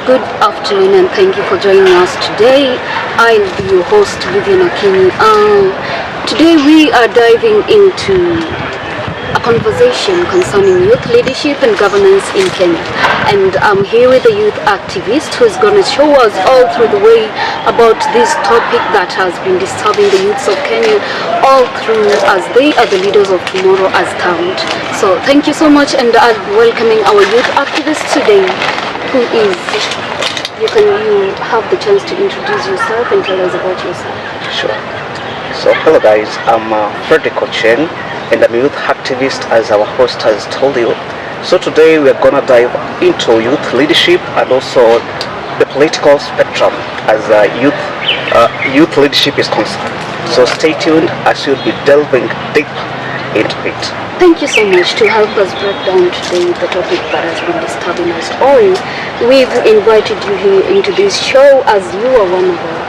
Good afternoon and thank you for joining us today. I'll be your host, Vivian Kenyan. Today we are diving into a conversation concerning youth leadership and governance in Kenya. And I'm here with a youth activist who's going to show us all through the way about this topic that has been disturbing the youths of Kenya all through, as they are the leaders of tomorrow as talent. So thank you so much, and I'm welcoming our youth activist today, who is, you have the chance to introduce yourself and tell us about yourself. Sure. So hello guys, I'm Frederick Ochen, and I'm a youth activist, as our host has told you. So today we are gonna dive into youth leadership and also the political spectrum as youth leadership is concerned. So stay tuned as we'll be delving deep into it. Thank you so much to help us break down today the topic that has been disturbing us all. We've invited you here into this show as you are one of our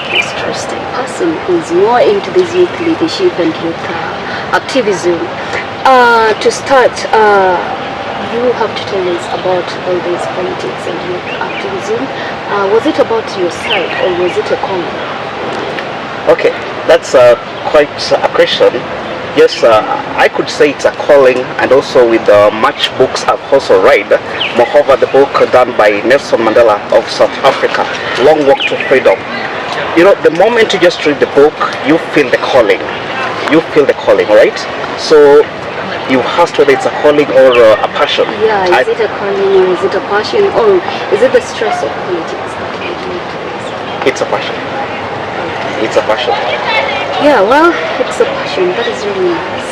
most trusted person who's more into this youth leadership and youth activism. To start, you have to tell us about all these politics and youth activism. Was it about your side or was it a calling? Okay, that's quite a question. Yes, I could say it's a calling, and also with much books I've also read. Moreover, the book done by Nelson Mandela of South Africa, Long Walk to Freedom. You know, the moment you just read the book, you feel the calling. You feel the calling, right? So you asked whether it's a calling or a passion. Yeah, is it a calling or is it a passion or is it the stress of politics that you do it? It's a passion. It's a passion. Yeah, well, it's a passion. That is really nice.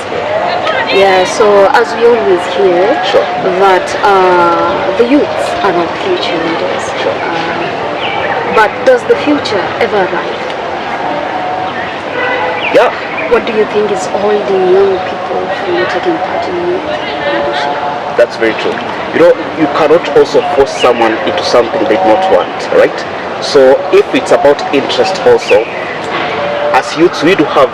Yeah, so as we always hear, Sure. that the youths are our future leaders. Sure. But does the future ever arrive? Yeah. What do you think is holding young people from taking part in youth leadership? That's very true. You know, you cannot also force someone into something they do not want, right? So if it's about interest also, as youths we do have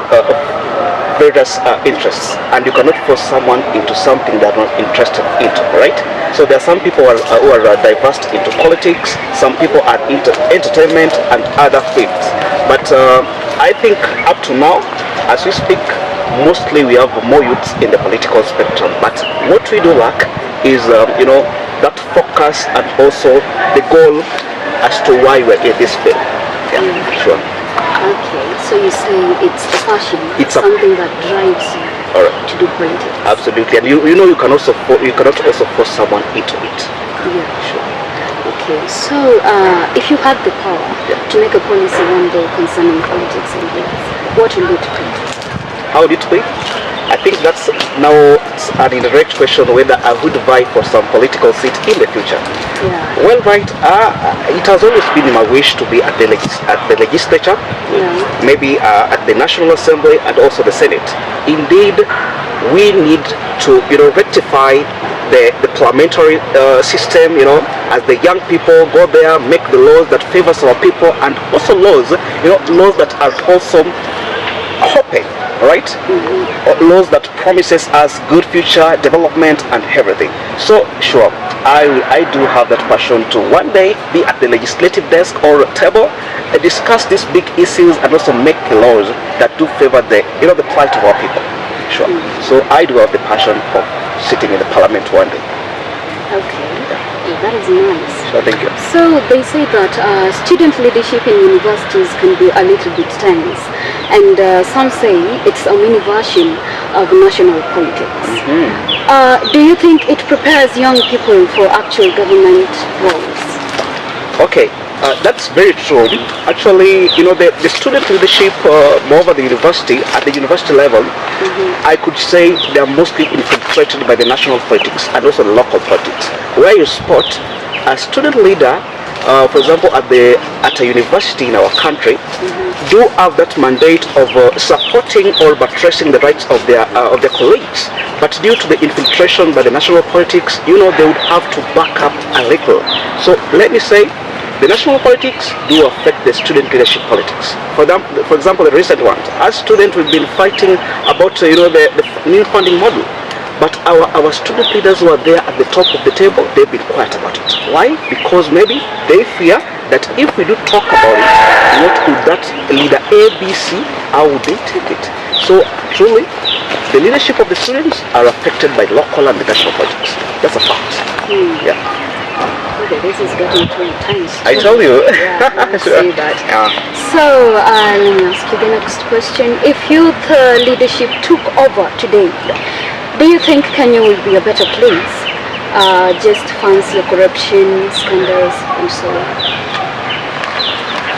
various interests, and you cannot force someone into something they're not interested into, right? So there are some people who are diverse into politics, some people are into entertainment and other fields. But I think up to now, as we speak, mostly we have more youths in the political spectrum. But what we do lack is, that focus and also the goal as to why we're in this field. Yeah, sure. Okay, so you say it's a passion, It's something that drives you to do politics. Absolutely, and you cannot also force someone into it. Yeah. Sure. Okay, so if you had the power to make a policy one day concerning politics and youth, what will it be? How would it be? I think that's now an indirect question whether I would vie for some political seat in the future. Yeah. Well, right, it has always been my wish to be at the legislature, maybe at the National Assembly and also the Senate. Indeed, we need to rectify the parliamentary system, as the young people go there, make the laws that favors our people, and also laws that are also hoping, right? Laws that promises us good future development and everything. So sure, I do have that passion to one day be at the legislative desk or table and discuss these big issues and also make laws that do favor the plight of our people. Sure. So I do have the passion of sitting in the parliament one day. Okay, that is nice. So thank you. So they say that student leadership in universities can be a little bit tense, and some say it's a mini version of national politics. Do you think it prepares young people for actual government roles? Okay, that's very true. Actually, the student leadership over the university, at the university level, I could say they are mostly infiltrated by the national politics and also the local politics. Where you spot a student leader, for example, at a university in our country, do have that mandate of supporting or buttressing the rights of their colleagues. But due to the infiltration by the national politics, they would have to back up a little. So let me say, the national politics do affect the student leadership politics. For example, the recent ones, as students we've been fighting about the new funding model. But our student leaders who are there at the top of the table, they've been quiet about it. Why? Because maybe they fear that if we do talk about it, what would that leader A, B, C, how would they take it? So truly, the leadership of the students are affected by local and national projects. That's a fact. Yeah. Okay, this is getting too intense. I told you. Yeah, I would say that. Yeah. So, let me ask you the next question. If youth leadership took over today, do you think Kenya will be a better place? Just fancy corruption, scandals, and so on.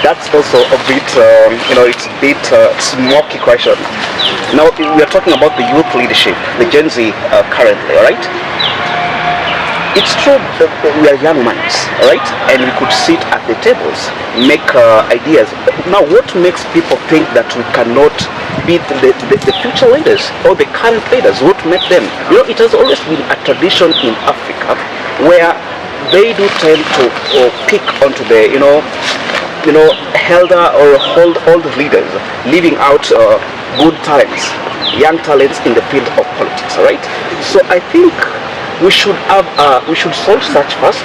That's also a bit, it's a bit smoky question. Now, we are talking about the youth leadership, the Gen Z currently, all right? It's true that we are young minds, all right? And we could sit at the tables, make ideas. Now, what makes people think that we cannot be the future leaders or the current leaders? What makes them? It has always been a tradition in Africa where they do tend to pick onto the, elder or old leaders, leaving out good talents, young talents in the field of politics, all right? So I think we should solve such first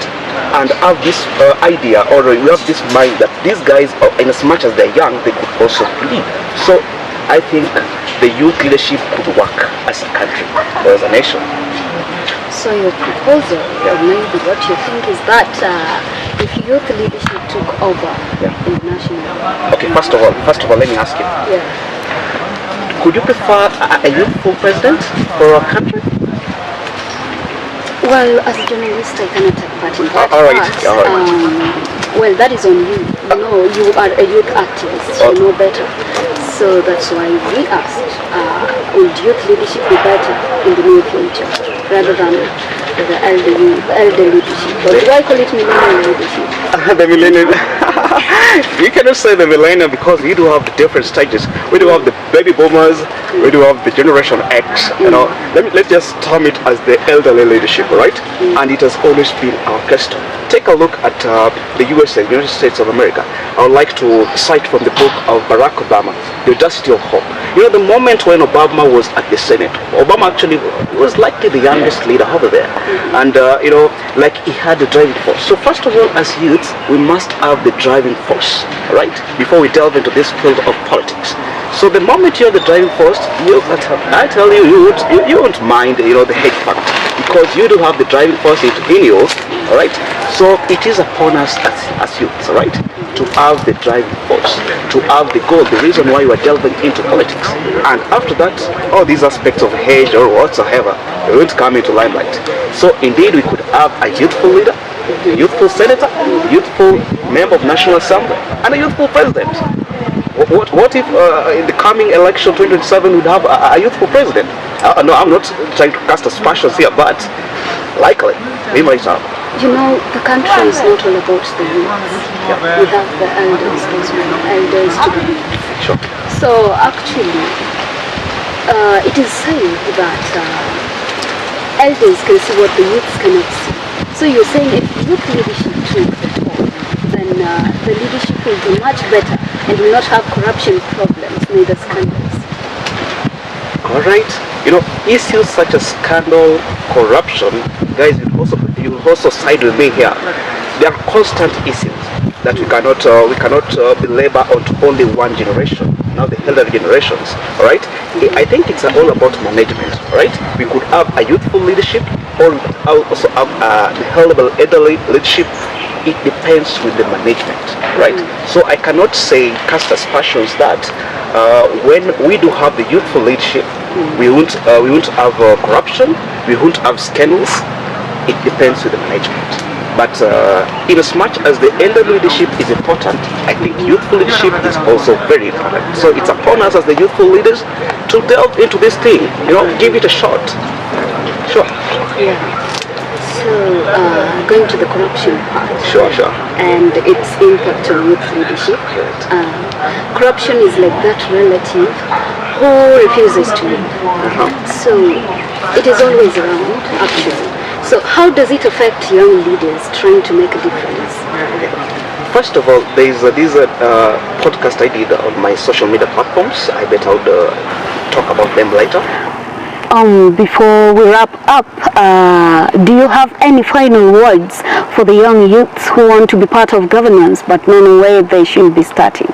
and have this idea, or we have this mind that these guys, in as much as they're young, they could also lead. So I think the youth leadership could work as a country or as a nation. So your proposal, or maybe what you think is that if youth leadership took over internationally. Okay, first of all, let me ask you. Yeah. Could you prefer a youthful president for our country? Well, as a journalist, I cannot take part in that. All right. Well, that is on you. You are a youth activist. You know better. So that's why we asked, would youth leadership be better in the near future rather than the elder leadership? Or do I call it millennial leadership? The millennial. We cannot say the millennial because we do have the different stages. We do have the baby boomers, we do have the generation X. Let's just term it as the elderly leadership, right? And it has always been our custom. Take a look at the USA, United States of America. I would like to cite from the book of Barack Obama, The Audacity of Hope. The moment when Obama was at the Senate, Obama actually was likely the youngest leader over there. And, like he had the driving force. So first of all, as youths, we must have the driving force, right? Before we delve into this field of politics. So the moment you're the driving force, I tell you, you won't mind, the hate factor. Because you do have the driving force in you, all right? So it is upon us as youths, all right, to have the driving force, to have the goal, the reason why you are delving into politics. And after that, all these aspects of age or whatsoever, they won't come into limelight. So indeed, we could have a youthful leader, a youthful senator, a youthful member of National Assembly, and a youthful president. What if in the coming election 2027 we'd have a youthful president? No, I'm not trying to cast aspersions here, but likely we might have. The country is not all about the youth. We have the elders, those elders to be. Sure. So actually, it is said that elders can see what the youths cannot see. So you're saying if youth leadership took the top, then the leadership will be much better and will not have corruption problems, neither scandals. All right. Issues such as scandal, corruption, guys, you also side with me here. There are constant issues that we cannot belabor onto only one generation. Now the elder generations, all right? I think it's all about management, all right? We could have a youthful leadership, or we could also have the elderly leadership. It depends with the management, right? So I cannot say cast aspersions that when we do have the youthful leadership, we won't have corruption, we won't have scandals. It depends with the management. But in as much as the elder leadership is important, I think youthful leadership is also very important. So it's upon us as the youthful leaders to delve into this thing, give it a shot. Sure. Yeah. So going to the corruption part. Sure. And its impact on youth leadership. Corruption is like that relative who refuses to leave. So it is always around, actually. So how does it affect young leaders trying to make a difference? First of all, there's this podcast I did on my social media platforms. I bet I would talk about them later. Before we wrap up, do you have any final words for the young youths who want to be part of governance but don't know where they should be starting?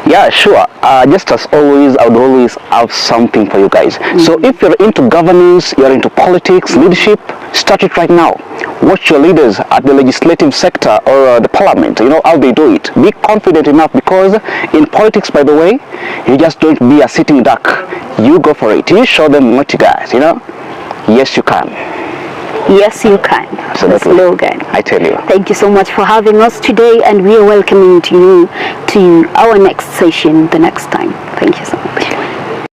Yeah, sure. Just as always, I would always have something for you guys. So if you're into governance, you're into politics, leadership, start it right now. Watch your leaders at the legislative sector or the parliament, how they do it. Be confident enough, because in politics, by the way, you just don't be a sitting duck. You go for it. You show them what you got, Yes, you can. Yes, you can. Absolutely. Slogan. I tell you. Thank you so much for having us today, and we are welcoming you to our next session the next time. Thank you so much.